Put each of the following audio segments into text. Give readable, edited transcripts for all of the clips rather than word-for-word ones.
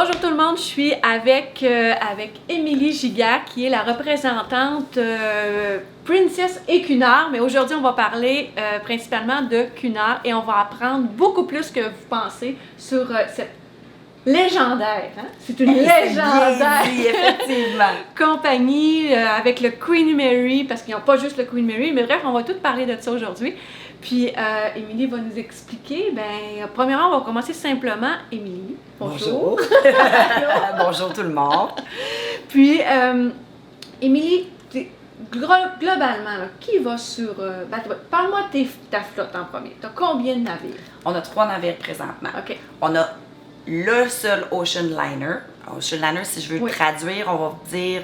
Bonjour tout le monde, je suis avec Émilie Giguère qui est la représentante Princess et Cunard, mais aujourd'hui on va parler principalement de Cunard et on va apprendre beaucoup plus que vous pensez sur cette légendaire, hein? C'est une légendaire dit, effectivement. compagnie avec le Queen Mary, parce qu'ils n'ont pas juste le Queen Mary, mais bref, on va tout parler de ça aujourd'hui. Puis, Émilie va nous expliquer. Premièrement, on va commencer simplement. Émilie, bonjour. Bonjour tout le monde. Puis, Émilie, globalement, là, qui va sur... parle-moi de ta flotte en premier. Tu as combien de navires? On a 3 navires présentement. OK. On a le seul Ocean Liner. Ocean Liner, si je veux traduire, on va dire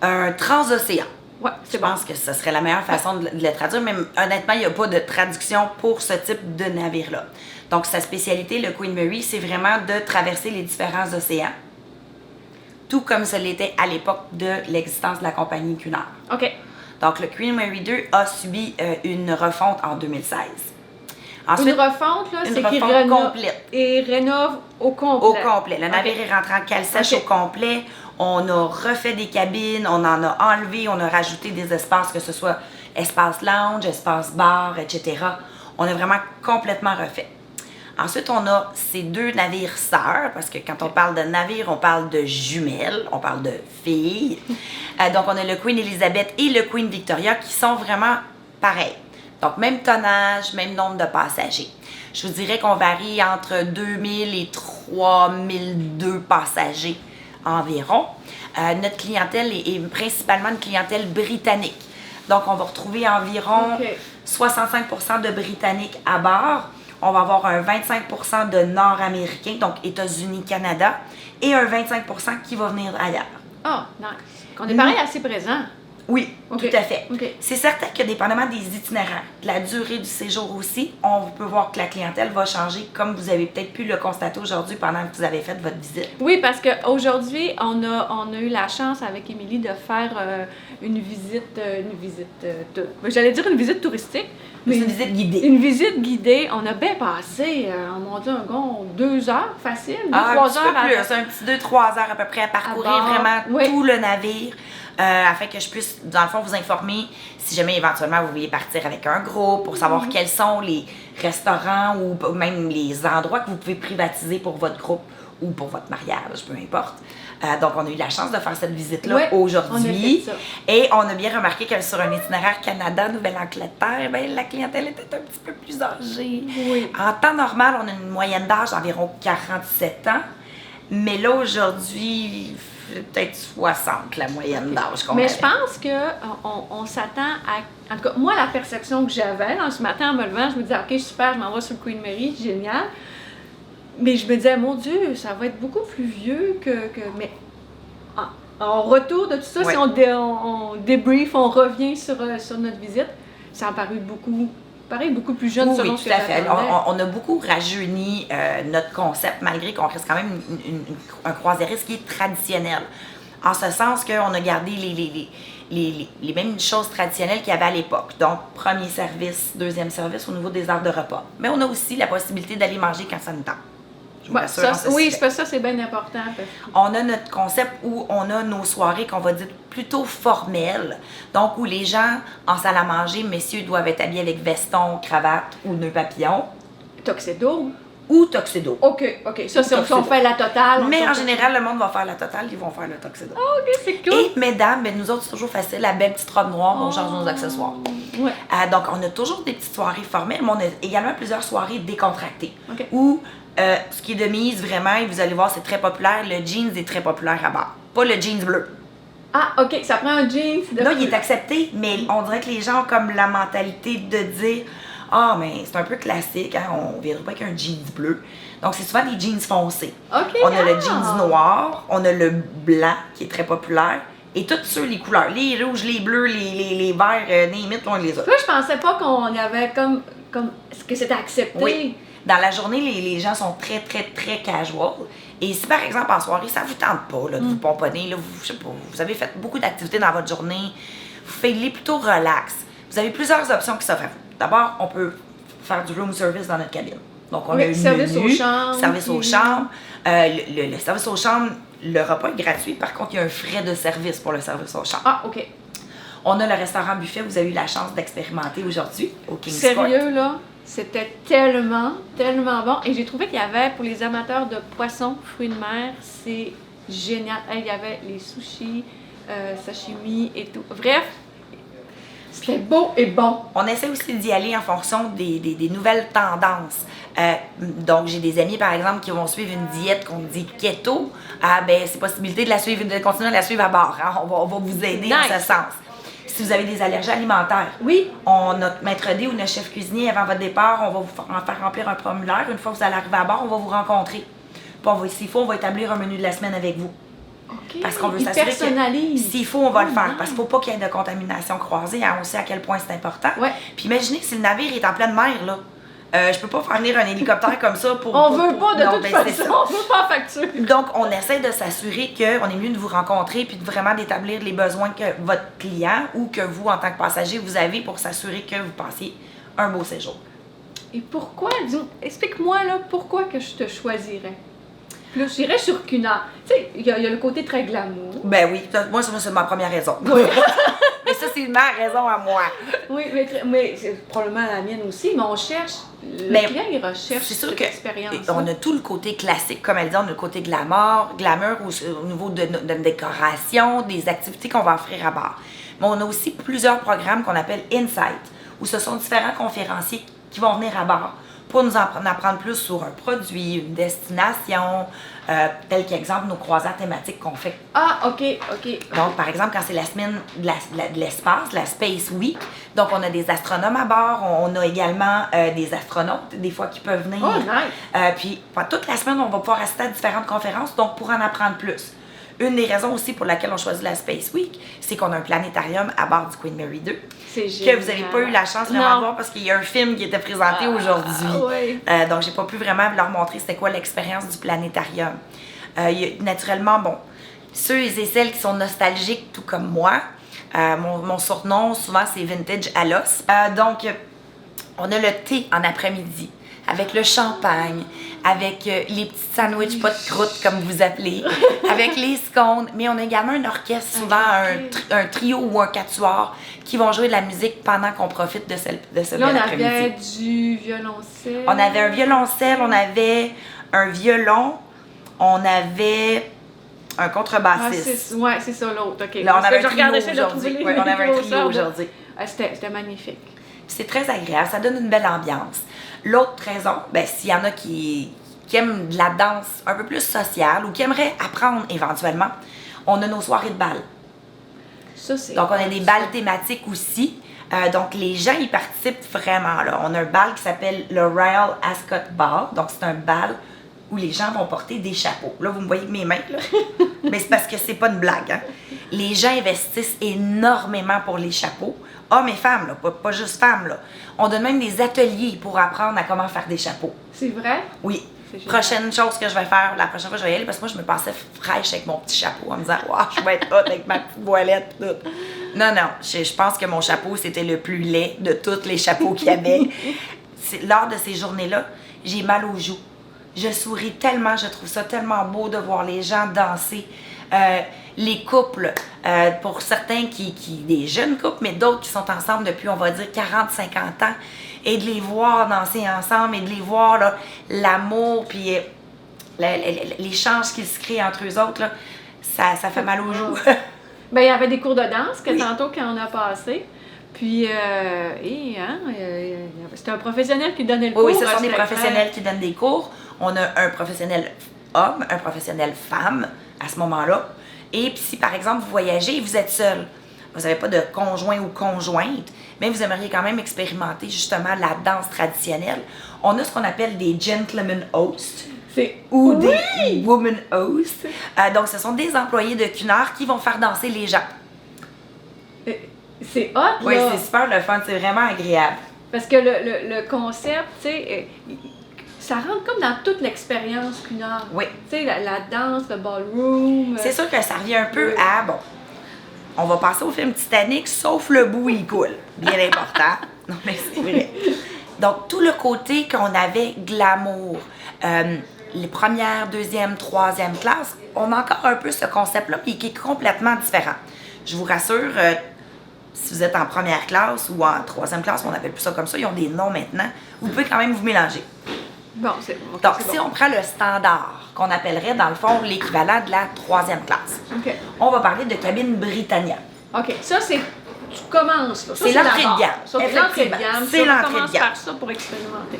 un transocéan. Ouais, je pense que ce serait la meilleure façon de le traduire, mais honnêtement, il n'y a pas de traduction pour ce type de navire-là. Donc, sa spécialité, le Queen Mary, c'est vraiment de traverser les différents océans, tout comme ce l'était à l'époque de l'existence de la compagnie Cunard. OK. Donc, le Queen Mary 2 a subi une refonte en 2016. Ensuite, une refonte, là, c'est qu'il complète. Et rénove au complet. Au complet. Le navire est rentré en cale sèche au complet. On a refait des cabines, on en a enlevé, on a rajouté des espaces, que ce soit espace lounge, espace bar, etc. On a vraiment complètement refait. Ensuite, on a ces 2 navires sœurs, parce que quand on parle de navire, on parle de jumelles, on parle de filles. Donc, on a le Queen Elizabeth et le Queen Victoria qui sont vraiment pareils. Donc, même tonnage, même nombre de passagers. Je vous dirais qu'on varie entre 2000 et 3002 passagers environ. Notre clientèle est principalement une clientèle britannique. Donc, on va retrouver environ 65% de Britanniques à bord. On va avoir un 25% de Nord-Américains, donc États-Unis, Canada, et un 25% qui va venir ailleurs. Ah, nice. On est pareil assez présent. Oui, tout à fait. Okay. C'est certain que dépendamment des itinéraires, de la durée du séjour aussi, on peut voir que la clientèle va changer, comme vous avez peut-être pu le constater aujourd'hui pendant que vous avez fait votre visite. Oui, parce qu'aujourd'hui, on a eu la chance avec Émilie de faire une visite j'allais dire une visite touristique. Mais une visite guidée. Une visite guidée. On a bien passé, on dit un bon 2 heures facile, 3 heures. Un petit 2-3 heures à peu près à parcourir vraiment tout le navire. Afin que je puisse, dans le fond, vous informer si jamais éventuellement vous voulez partir avec un groupe pour savoir quels sont les restaurants ou même les endroits que vous pouvez privatiser pour votre groupe ou pour votre mariage, peu importe. Donc, on a eu la chance de faire cette visite-là aujourd'hui. Et on a bien remarqué que sur un itinéraire Canada-Nouvelle-Angleterre, la clientèle était un petit peu plus âgée. Oui. En temps normal, on a une moyenne d'âge d'environ 47 ans. Mais là, aujourd'hui, peut-être 60, la moyenne d'âge qu'on Mais je pense qu'on s'attend à... En tout cas, moi, la perception que j'avais, là, ce matin en me levant, je me disais, OK, super, je m'en vais sur le Queen Mary, génial. Mais je me disais, mon Dieu, ça va être beaucoup plus vieux que... Mais en retour de tout ça, si on débrief, on revient sur notre visite, ça a paru beaucoup plus jeune selon ce que j'attendais. On a beaucoup rajeuni notre concept, malgré qu'on reste quand même un croisiériste qui est traditionnel. En ce sens qu'on a gardé les mêmes choses traditionnelles qu'il y avait à l'époque. Donc, premier service, deuxième service au niveau des heures de repas. Mais on a aussi la possibilité d'aller manger quand ça nous tente. Ça, c'est bien important. On a notre concept où on a nos soirées qu'on va dire plutôt formelles. Donc, où les gens, en salle à manger, messieurs doivent être habillés avec veston, cravate ou nœud papillon. Tuxedo. Ou tuxedo. OK. Ça, c'est on fait la totale. Mais en général, le monde va faire la totale, ils vont faire le tuxedo. OK, c'est cool. Et mesdames, nous autres, c'est toujours facile, la belle petite robe noire, on change nos accessoires. Ouais. Donc, on a toujours des petites soirées formelles, mais on a également plusieurs soirées décontractées. OK. Où ce qui est de mise, vraiment, et vous allez voir, c'est très populaire. Le jeans est très populaire à bord. Pas le jeans bleu. Ah, OK, ça prend un jeans. Là, il est accepté, mais on dirait que les gens ont comme la mentalité de dire « Ah, mais c'est un peu classique, hein, on ne viendra pas avec un jeans bleu. » Donc, c'est souvent des jeans foncés. OK. On a le jeans noir, on a le blanc, qui est très populaire, et toutes les couleurs. Les rouges, les bleus, les verts, on les a. Toi, je pensais pas qu'on y avait comme que c'était accepté. Oui. Dans la journée, les gens sont très, très, très casual. Et si, par exemple, en soirée, ça ne vous tente pas là, de vous pomponner, là, je sais pas, vous avez fait beaucoup d'activités dans votre journée, vous faites plutôt relax. Vous avez plusieurs options qui s'offrent à vous. D'abord, on peut faire du room service dans notre cabine. Donc, on a une service menu, aux chambres. service aux chambres. Le service aux chambres, le repas est gratuit. Par contre, il y a un frais de service pour le service aux chambres. Ah, OK. On a le restaurant buffet, vous avez eu la chance d'expérimenter aujourd'hui au King's Court. Sérieux, là, c'était tellement, tellement bon. Et j'ai trouvé qu'il y avait, pour les amateurs de poissons, fruits de mer, c'est génial. Il y avait les sushis, sashimi et tout. Bref, c'était beau et bon. On essaie aussi d'y aller en fonction des nouvelles tendances. Donc, j'ai des amis, par exemple, qui vont suivre une diète qu'on dit keto. Ah, ben, c'est possibilité de la suivre, de continuer à la suivre à bord. Hein? On va vous aider en ce sens. Si vous avez des allergies alimentaires, oui, notre maître D ou notre chef cuisinier, avant votre départ, on va vous faire remplir un formulaire. Une fois que vous allez arriver à bord, on va vous rencontrer. Puis, s'il faut, on va établir un menu de la semaine avec vous. OK. Parce qu'on veut Ils s'assurer personnalisent. que s'il faut, on va le faire. Parce qu'il ne faut pas qu'il y ait de contamination croisée. Hein, on sait à quel point c'est important. Ouais. Puis imaginez si le navire est en pleine mer, là. Je peux pas faire venir un hélicoptère comme ça pour... On veut pas de non, toute ben, façon, on veut pas en facture. Donc, on essaie de s'assurer qu'on est mieux de vous rencontrer puis de vraiment d'établir les besoins que votre client ou que vous, en tant que passager, vous avez pour s'assurer que vous passiez un beau séjour. Et pourquoi, explique-moi là, pourquoi que je te choisirais? Puis là, j'irais sur Cunard. Tu sais, il y a le côté très glamour. Ben oui, moi, c'est ma première raison. Oui. Mais ça, c'est ma raison à moi. Oui, mais c'est probablement la mienne aussi, mais on cherche, le client, il recherche cette expérience. On a tout le côté classique, comme elle dit, on a le côté glamour au niveau de décoration, des activités qu'on va offrir à bord. Mais on a aussi plusieurs programmes qu'on appelle Insight, où ce sont différents conférenciers qui vont venir à bord pour nous en apprendre plus sur un produit, une destination, tel qu'exemple nos croisières thématiques qu'on fait. Ah, OK. Donc, par exemple, quand c'est la semaine de l'espace, la Space Week, donc on a des astronomes à bord, on a également des astronautes, des fois, qui peuvent venir. Oh, nice! Puis, toute la semaine, on va pouvoir assister à différentes conférences, donc pour en apprendre plus. Une des raisons aussi pour laquelle on choisit la Space Week, c'est qu'on a un planétarium à bord du Queen Mary 2. C'est génial. Que vous n'avez pas eu la chance de vraiment voir parce qu'il y a un film qui était présenté aujourd'hui. Oui. Donc, j'ai pas pu vraiment leur montrer c'était quoi l'expérience du planétarium. Il y a, naturellement, ceux et celles qui sont nostalgiques, tout comme moi, mon surnom, souvent, c'est Vintage à l'os. Donc, on a le thé en après-midi, avec le champagne, avec les petits sandwichs pas de croûte, comme vous appelez, avec les scones. Mais on a également un orchestre, souvent un trio ou un quatuor, qui vont jouer de la musique pendant qu'on profite de ce là, bel après-midi. On avait du violoncelle. On avait un violoncelle, on avait un violon, on avait un contrebassiste. Oui, c'est ça l'autre. OK. Là, on avait un trio aujourd'hui. Ouais, on avait un trio aujourd'hui. C'était magnifique. C'est très agréable, ça donne une belle ambiance. L'autre raison, s'il y en a qui aiment de la danse un peu plus sociale ou qui aimeraient apprendre éventuellement, on a nos soirées de bal. Donc, on a des bals thématiques aussi. Donc, les gens y participent vraiment. Là. On a un bal qui s'appelle le Royal Ascot Ball. Donc, c'est un bal où les gens vont porter des chapeaux. Là, vous me voyez mes mains, là. Mais c'est parce que c'est pas une blague. Hein. Les gens investissent énormément pour les chapeaux. Hommes et femmes, là, pas juste femmes. Là. On donne même des ateliers pour apprendre à comment faire des chapeaux. C'est vrai? Oui. Prochaine chose que je vais faire, la prochaine fois que je vais y aller, parce que moi, je me pensais fraîche avec mon petit chapeau en me disant « Wow, je vais être hot avec ma petite voilette. » Non, je pense que mon chapeau, c'était le plus laid de tous les chapeaux qu'il y avait. Lors de ces journées-là, j'ai mal aux joues. Je souris tellement, je trouve ça tellement beau de voir les gens danser. Les couples, pour certains des jeunes couples, mais d'autres qui sont ensemble depuis, on va dire, 40-50 ans, et de les voir danser ensemble, et de les voir, là, l'amour, puis l'échange qu'ils se créent entre eux autres, là, ça fait mal aux joues. Il y avait des cours de danse que tantôt quand on a passé. Puis, c'était un professionnel qui donnait le cours. Oui, ce sont des professionnels qui donnent des cours. On a un professionnel homme, un professionnel femme à ce moment-là. Et puis, si par exemple, vous voyagez et vous êtes seul, vous n'avez pas de conjoint ou conjointe, mais vous aimeriez quand même expérimenter justement la danse traditionnelle, on a ce qu'on appelle des gentlemen hosts. Ou des women hosts. Donc, ce sont des employés de Cunard qui vont faire danser les gens. C'est hot, là! Oui, c'est super le fun, c'est vraiment agréable. Parce que le concept, tu sais, ça rentre comme dans toute l'expérience Cunard. Oui. Tu sais, la danse, le ballroom. C'est sûr que ça revient un peu à, on va passer au film Titanic, sauf le bout, il coule. Bien important. Non, mais c'est vrai. Donc, tout le côté qu'on avait glamour, les premières, deuxième, troisième classes, on a encore un peu ce concept-là, mais qui est complètement différent. Je vous rassure, si vous êtes en première classe ou en troisième classe, on n'appelle plus ça comme ça, ils ont des noms maintenant, vous pouvez quand même vous mélanger. Bon, c'est bon. Donc, si on prend le standard, qu'on appellerait dans le fond l'équivalent de la troisième classe, on va parler de cabine Britannia. OK, ça c'est... Tu commences là. C'est l'entrée de gamme. Ça, c'est l'entrée de gamme. C'est l'entrée de gamme. Par ça pour expérimenter.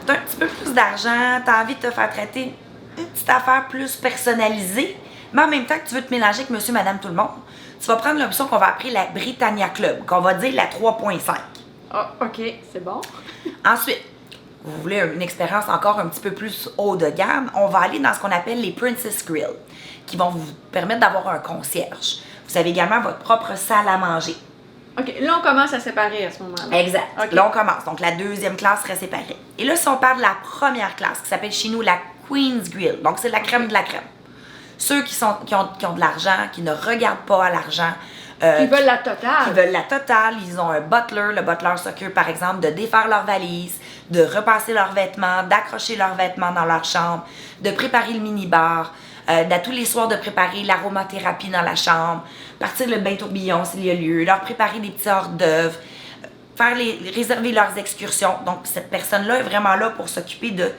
Tu as un petit peu plus d'argent, tu as envie de te faire traiter une petite affaire plus personnalisée, mais en même temps que tu veux te mélanger avec monsieur, madame, tout le monde, tu vas prendre l'option qu'on va appeler la Britannia Club, qu'on va dire la 3.5. Ah, OK, c'est bon. Ensuite, vous voulez une expérience encore un petit peu plus haut de gamme, on va aller dans ce qu'on appelle les Princess Grill, qui vont vous permettre d'avoir un concierge. Vous avez également votre propre salle à manger. OK, là, on commence à séparer à ce moment-là. Exact. Okay. Là, on commence. Donc, la deuxième classe serait séparée. Et là, si on parle de la première classe, qui s'appelle chez nous la Queen's Grill, donc c'est la crème de la crème. Ceux qui ont de l'argent, qui ne regardent pas à l'argent. Qui veulent la totale. Qui veulent la totale. Ils ont un butler. Le butler s'occupe, par exemple, de défaire leurs valises, de repasser leurs vêtements, d'accrocher leurs vêtements dans leur chambre, de préparer le mini-bar, tous les soirs de préparer l'aromathérapie dans la chambre, partir le bain tourbillon s'il y a lieu, leur préparer des petits hors d'œuvre, réserver leurs excursions. Donc, cette personne-là est vraiment là pour s'occuper de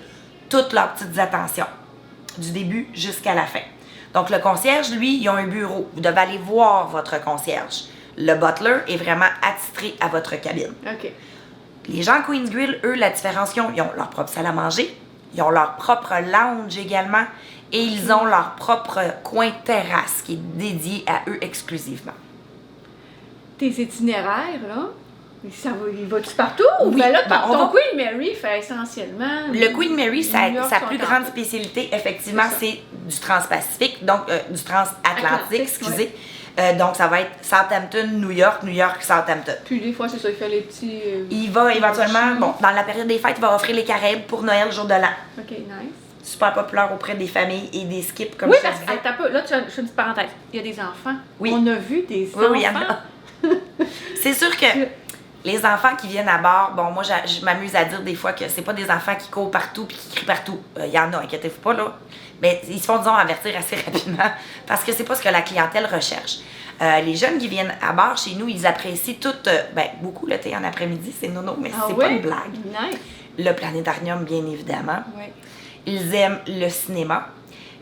toutes leurs petites attentions, du début jusqu'à la fin. Donc, le concierge, lui, il a un bureau. Vous devez aller voir votre concierge. Le butler est vraiment attitré à votre cabine. OK. Les gens Queen's Grill, eux, la différence qu'ils ont, ils ont leur propre salle à manger, ils ont leur propre lounge également, et ils ont leur propre coin terrasse qui est dédié à eux exclusivement. Tes itinéraires, là, il va-tu partout? Oui, Ben là, on ton va... Queen Mary fait essentiellement... Le Queen Mary, sa plus grande spécialité, effectivement, c'est du transpacifique, donc du transatlantique, excusez. Ouais. Donc, ça va être Southampton, New York, New York, Southampton. Puis des fois, c'est ça, il fait les petits... il va éventuellement, bon, dans la période des fêtes, il va offrir les Caraïbes pour Noël, jour de l'an. OK, nice. Super populaire auprès des familles et des skips, comme oui, je disais. Oui, parce que, là, je fais une petite parenthèse. Il y a des enfants. Oui. On a vu des enfants. Oui, il y en a. C'est sûr que les enfants qui viennent à bord, bon, moi, je m'amuse à dire des fois que c'est pas des enfants qui courent partout puis qui crient partout. Il y en a, inquiétez-vous pas, là. Mais ils se font, disons, avertir assez rapidement parce que c'est pas ce que la clientèle recherche. Les jeunes qui viennent à bord chez nous, ils apprécient beaucoup le thé en après-midi, c'est nono, mais c'est pas une blague. Nice. Le planétarium, bien évidemment. Oui. Ils aiment le cinéma.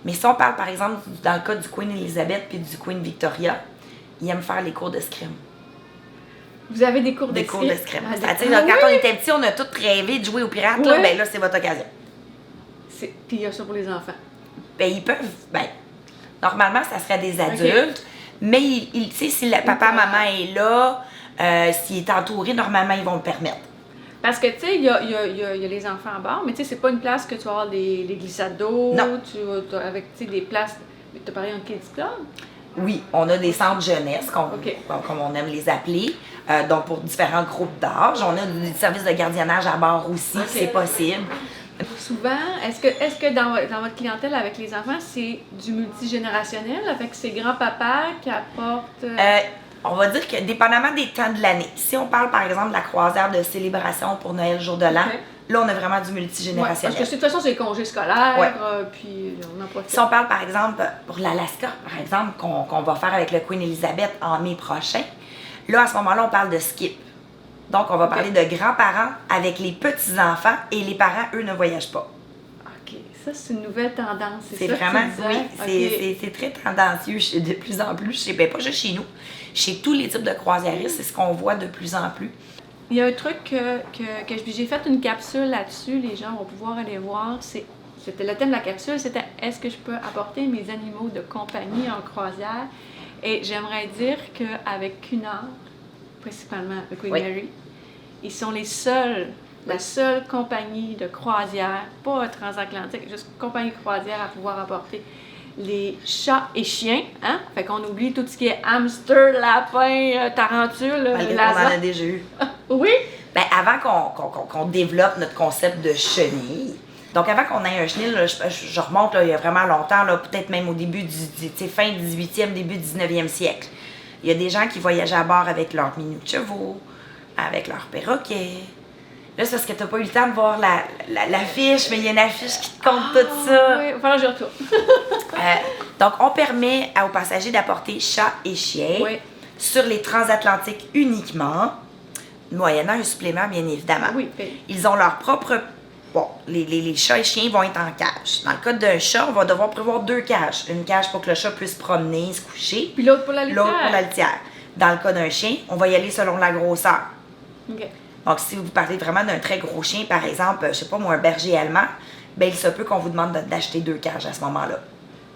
Mais si on parle, par exemple, dans le cas du Queen Elizabeth puis du Queen Victoria, ils aiment faire les cours d'escrime. Vous avez des cours d'escrime? Des cours d'escrime. Quand on était petit, on a tous rêvé de jouer aux pirates. Oui. Là, c'est votre occasion. Puis il y a ça pour les enfants? Ils peuvent. Normalement, ça serait des adultes. Mais tu sais, si le papa, maman est là, s'il est entouré, normalement, ils vont le permettre. Parce que, tu sais, il y a les enfants à bord, mais tu sais, c'est pas une place que tu vas avoir les glissades d'eau. Non. Avec, tu sais, des places... Tu as parlé d'un kids club? Oui, on a des centres jeunesse, comme on aime les appeler, donc pour différents groupes d'âge. On a des services de gardiennage à bord aussi, c'est possible. Souvent, est-ce que dans votre clientèle avec les enfants, c'est du multigénérationnel, avec ces grands-papas qui apportent... On va dire que dépendamment des temps de l'année. Si on parle par exemple de la croisière de célébration pour Noël, jour de l'an, là on a vraiment du multigénérationnel. Parce que de toute façon, c'est les congés scolaires, puis on en profite. Si on parle par exemple pour l'Alaska, par exemple, qu'on va faire avec le Queen Elizabeth en mai prochain, là à ce moment-là, on parle de skip. Donc on va parler de grands-parents avec les petits-enfants et les parents, eux, ne voyagent pas. OK, ça c'est une nouvelle tendance. C'est vraiment, c'est très tendancieux de plus en plus, pas juste chez nous. Chez tous les types de croisiéristes, c'est ce qu'on voit de plus en plus. Il y a un truc que j'ai fait une capsule là-dessus, les gens vont pouvoir aller voir. C'était le thème de la capsule, c'était « Est-ce que je peux apporter mes animaux de compagnie en croisière? » Et j'aimerais dire qu'avec Cunard, principalement le Queen Mary, ils sont la seule compagnie de croisière, pas transatlantique, juste compagnie de croisière à pouvoir apporter les chats et chiens, hein? Fait qu'on oublie tout ce qui est hamster, lapin, tarentule, on en a déjà eu. Oui? Avant qu'on développe notre concept de chenille, donc avant qu'on ait un chenil, là, je remonte là, il y a vraiment longtemps, peut-être même au début fin 18e, début 19e siècle. Il y a des gens qui voyageaient à bord avec leurs minous de chevaux, avec leurs perroquets. Là, c'est parce que tu n'as pas eu le temps de voir l'affiche, mais il y a une affiche qui te compte tout ça. Oui, il va falloir que je retourne. Donc, on permet aux passagers d'apporter chat et chien sur les transatlantiques uniquement, moyennant un supplément, bien évidemment. Oui. Ils ont leur propre... Bon, les chats et chiens vont être en cage. Dans le cas d'un chat, on va devoir prévoir 2 cages. Une cage pour que le chat puisse promener, se coucher. Puis l'autre pour la litière. L'autre pour la litière. Dans le cas d'un chien, on va y aller selon la grosseur. OK. Donc, si vous parlez vraiment d'un très gros chien, par exemple, je sais pas moi, un berger allemand, ben il se peut qu'on vous demande d'acheter 2 cages à ce moment-là.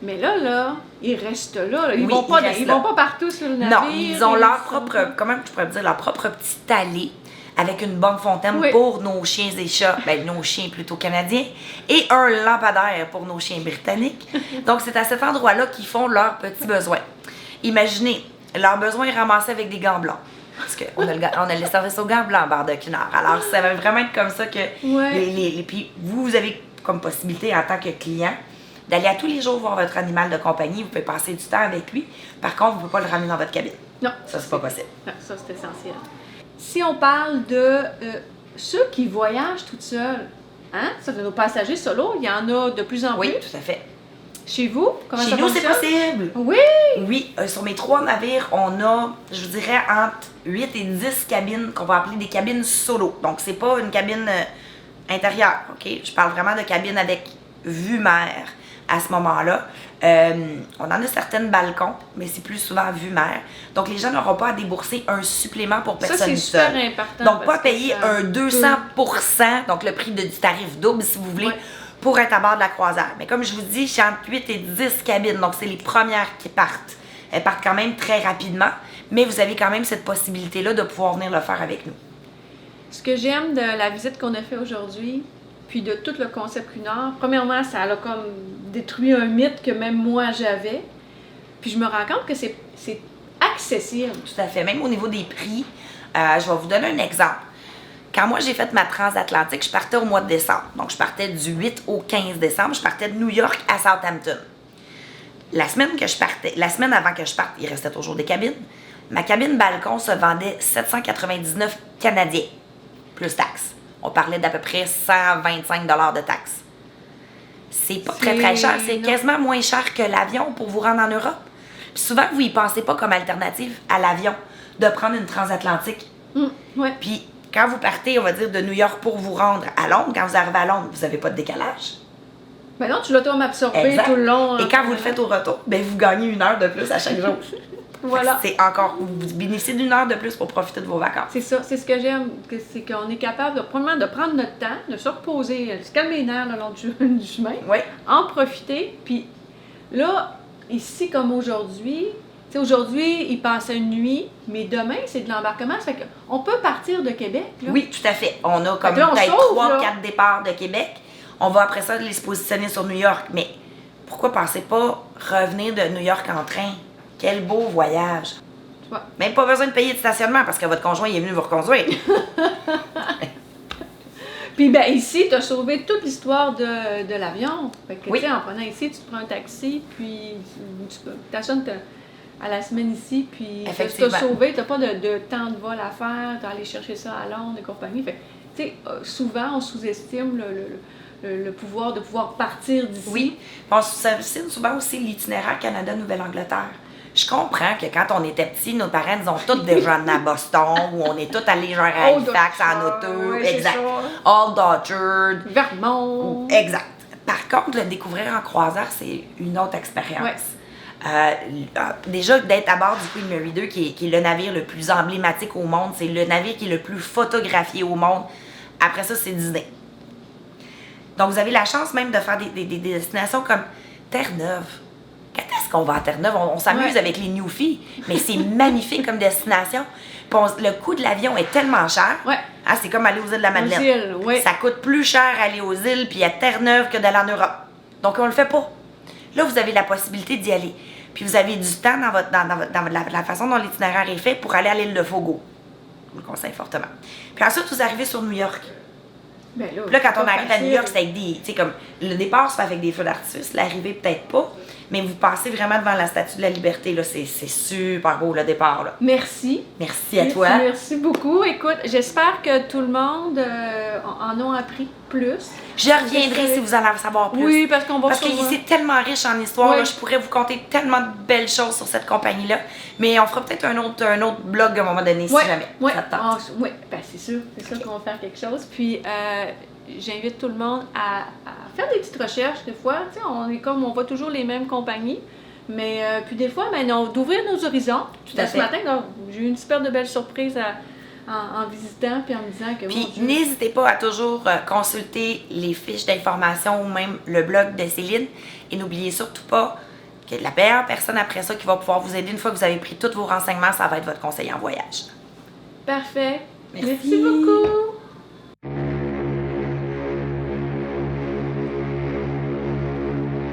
Mais là, ils restent là. Ils Oui, vont pas partout sur le navire. Non, ils ont leur propre, comment je pourrais dire, leur propre petite allée avec une bonne fontaine pour nos chiens et chats, ben nos chiens plutôt canadiens, et un lampadaire pour nos chiens britanniques. Donc, c'est à cet endroit-là qu'ils font leurs petits besoins. Imaginez, leurs besoins ramassés avec des gants blancs. Parce qu'on a les services aux gants blancs en barre de Cunard. Alors, ça va vraiment être comme ça que puis vous avez comme possibilité en tant que client d'aller à tous les jours voir votre animal de compagnie. Vous pouvez passer du temps avec lui. Par contre, vous ne pouvez pas le ramener dans votre cabine. Non. Ça, c'est pas possible. Non, ça, c'est essentiel. Si on parle de ceux qui voyagent toutes seules, hein? Ça, de nos passagers solo, il y en a de plus en plus. Oui, tout à fait. Chez vous, comment Chez ça nous, c'est fonctionne? possible. Oui! Oui, sur mes 3 navires, on a, je vous dirais, entre 8 et 10 cabines qu'on va appeler des cabines solo. Donc, c'est pas une cabine intérieure, OK? Je parle vraiment de cabines avec vue mer à ce moment-là. On en a certaines balcons, mais c'est plus souvent vue mer. Donc, les gens n'auront pas à débourser un supplément pour personne seule. Ça, c'est super important. Donc, pas payer un 200%, donc le prix du tarif double, si vous voulez, pour être à bord de la croisière. Mais comme je vous dis, j'ai entre 8 et 10 cabines, donc c'est les premières qui partent. Elles partent quand même très rapidement, mais vous avez quand même cette possibilité-là de pouvoir venir le faire avec nous. Ce que j'aime de la visite qu'on a fait aujourd'hui, puis de tout le concept Cunard, premièrement, ça a comme détruit un mythe que même moi j'avais. Puis je me rends compte que c'est accessible. Tout à fait. Même au niveau des prix, je vais vous donner un exemple. Quand moi, j'ai fait ma transatlantique, je partais au mois de décembre. Donc, je partais du 8 au 15 décembre. Je partais de New York à Southampton. La semaine avant que je parte, il restait toujours des cabines. Ma cabine balcon se vendait 799 Canadiens, plus taxes. On parlait d'à peu près 125 $ de taxes. C'est pas très, très cher. C'est quasiment moins cher que l'avion pour vous rendre en Europe. Puis souvent, vous y pensez pas comme alternative à l'avion de prendre une transatlantique. Puis, quand vous partez, on va dire, de New York pour vous rendre à Londres, quand vous arrivez à Londres, vous n'avez pas de décalage. Ben non, tu l'auto-absorbé tout le long. Et quand vous le faites au retour, ben vous gagnez 1 heure de plus à chaque jour. Voilà. C'est encore, vous bénéficiez d'1 heure de plus pour profiter de vos vacances. C'est ça, c'est ce que j'aime, c'est qu'on est capable de, premièrement, de prendre notre temps, de se reposer, de se calmer les nerfs le long du chemin, en profiter, puis là, ici comme aujourd'hui, tu sais, aujourd'hui, il passait une nuit, mais demain, c'est de l'embarquement, ça fait qu'on peut partir de Québec, là. Oui, tout à fait. On a comme peut-être 3-4 départs de Québec. On va après ça les se positionner sur New York, mais pourquoi pensez pas revenir de New York en train? Quel beau voyage! Ouais. Même pas besoin de payer de stationnement parce que votre conjoint il est venu vous reconduire. Puis ben ici, tu as sauvé toute l'histoire de l'avion. Fait que, tu sais, en prenant ici, tu te prends un taxi, puis tu t'achètes à la semaine ici, puis tu as sauvé, tu n'as pas de temps de vol à faire, tu as allé chercher ça à Londres et compagnie. Fait tu sais, souvent, on sous-estime le pouvoir de pouvoir partir d'ici. Oui. On sous-estime souvent aussi l'itinéraire Canada-Nouvelle-Angleterre. Je comprends que quand on était petits, nos parents nous ont tous déjà amenés à Boston, où on est tous allés genre à Halifax en auto. Oui, exact. Old Orchard. Vermont. Exact. Par contre, le découvrir en croisière, c'est une autre expérience. Déjà, d'être à bord du Queen Mary 2, qui est le navire le plus emblématique au monde, c'est le navire qui est le plus photographié au monde. Après ça, c'est Disney. Donc, vous avez la chance même de faire des destinations comme Terre-Neuve. Quand est-ce qu'on va à Terre-Neuve? On s'amuse avec les Newfies, mais c'est magnifique comme destination. Puis le coût de l'avion est tellement cher. Hein, c'est comme aller aux îles de la Madeleine. Ça coûte plus cher aller aux îles puis à Terre-Neuve que d'aller en Europe. Donc, on le fait pas. Là, vous avez la possibilité d'y aller. Puis vous avez du temps dans la façon dont l'itinéraire est fait pour aller à l'île de Fogo. Je vous le conseille fortement. Puis ensuite, vous arrivez sur New York. Ben là, Puis là, quand c'est on pas arrive à facile. New York, c'est avec des. Tu sais, comme le départ se fait avec des feux d'artifice, l'arrivée peut-être pas, mais vous passez vraiment devant la Statue de la Liberté. Là, c'est super beau le départ. Là. Merci. Merci à Merci, toi. merci beaucoup. Écoute, j'espère que tout le monde en a appris plus. Je reviendrai si vous en savoir plus. Oui, parce qu'on va Parce que sûrement- c'est tellement riche en histoire. Oui. Là, je pourrais vous conter tellement de belles choses sur cette compagnie-là. Mais on fera peut-être un autre blog à un moment donné, si jamais. Oui, Ça te tente. oui, ben c'est sûr qu'on va faire quelque chose. Puis j'invite tout le monde à faire des petites recherches des fois. Tu sais, on voit toujours les mêmes compagnies. Mais puis des fois, d'ouvrir nos horizons. Tout à Ce fait. matin, j'ai eu une super de belle surprise en visitant puis en me disant que Puis mon Dieu, n'hésitez pas à toujours consulter les fiches d'information ou même le blog de Céline. Et n'oubliez surtout pas que la meilleure personne après ça qui va pouvoir vous aider une fois que vous avez pris tous vos renseignements, ça va être votre conseiller en voyage. parfait. Merci. Merci beaucoup.